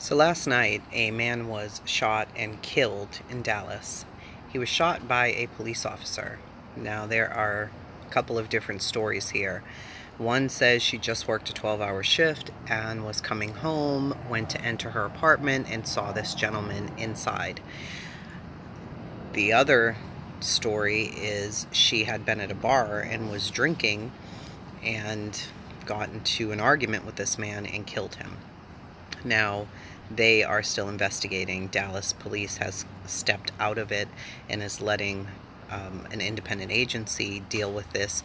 So last night, a man was shot and killed in Dallas. He was shot by a police officer. Now, there are a couple of different stories here. One says she just worked a 12-hour shift and was coming home, went to enter her apartment, and saw this gentleman inside. The other story is she had been at a bar and was drinking and got into an argument with this man and killed him. Now, they are still investigating. Dallas police has stepped out of it and is letting an independent agency deal with this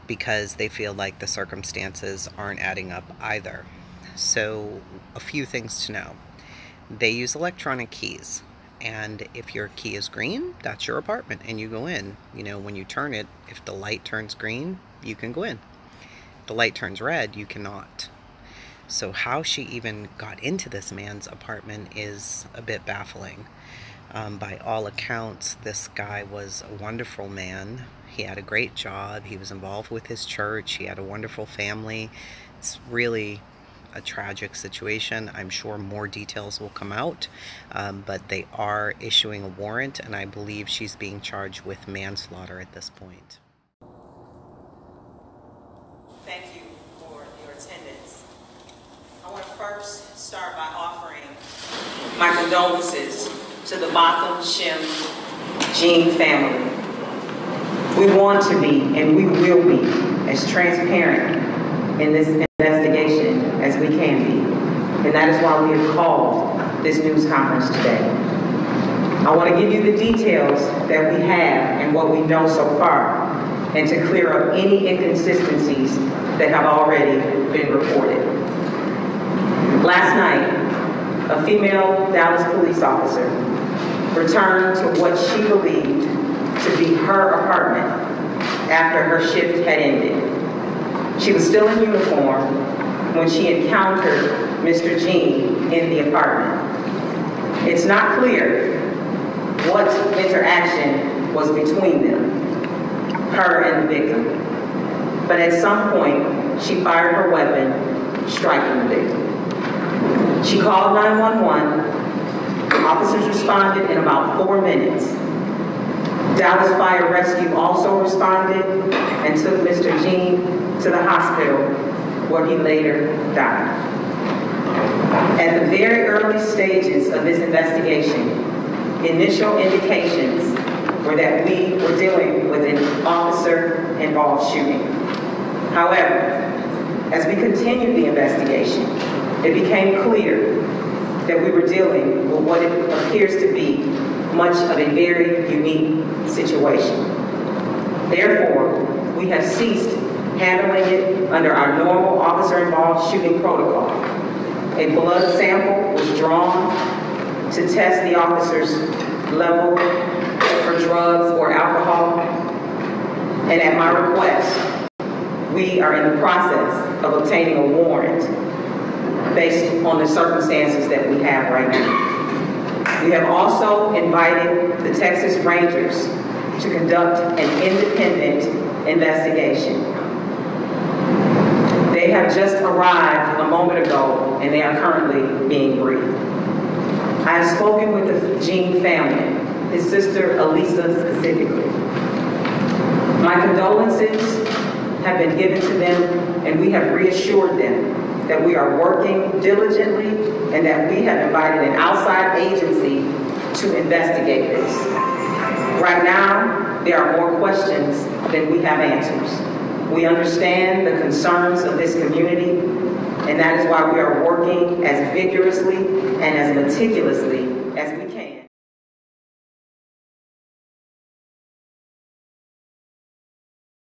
because they feel like the circumstances aren't adding up either. So, a few things to know. They use electronic keys, and if your key is green, that's your apartment and you go in. You know, when you turn it, if the light turns green, you can go in. If the light turns red, you cannot. So how she even got into this man's apartment is a bit baffling. By all accounts, this guy was a wonderful man. He had a great job. He was involved with his church. He had a wonderful family. It's really a tragic situation. I'm sure more details will come out, but they are issuing a warrant, and I believe she's being charged with manslaughter at this point. Thank you for your attendance. I want to first start by offering my condolences to the Botham Shem Jean family. We want to be, and we will be, as transparent in this investigation as we can be. And that is why we have called this news conference today. I want to give you the details that we have and what we know so far, and to clear up any inconsistencies that have already been reported. Last night, a female Dallas police officer returned to what she believed to be her apartment after her shift had ended. She was still in uniform when she encountered Mr. Jean in the apartment. It's not clear what interaction was between them, her and the victim. But at some point, she fired her weapon, striking the victim. She called 911. Officers responded in about 4 minutes. Dallas Fire Rescue also responded and took Mr. Jean to the hospital, where he later died. At the very early stages of this investigation, initial indications were that we were dealing with an officer-involved shooting. However, as we continued the investigation, it became clear that we were dealing with what it appears to be much of a very unique situation. Therefore, we have ceased handling it under our normal officer-involved shooting protocol. A blood sample was drawn to test the officer's level for drugs or alcohol, and at my request, we are in the process of obtaining a warrant based on the circumstances that we have right now. We have also invited the Texas Rangers to conduct an independent investigation. They have just arrived a moment ago, and they are currently being briefed. I have spoken with the Jean family, his sister Elisa specifically. My condolences have been given to them, and we have reassured them that we are working diligently and that we have invited an outside agency to investigate this. Right now, there are more questions than we have answers. We understand the concerns of this community, and that is why we are working as vigorously and as meticulously as we can.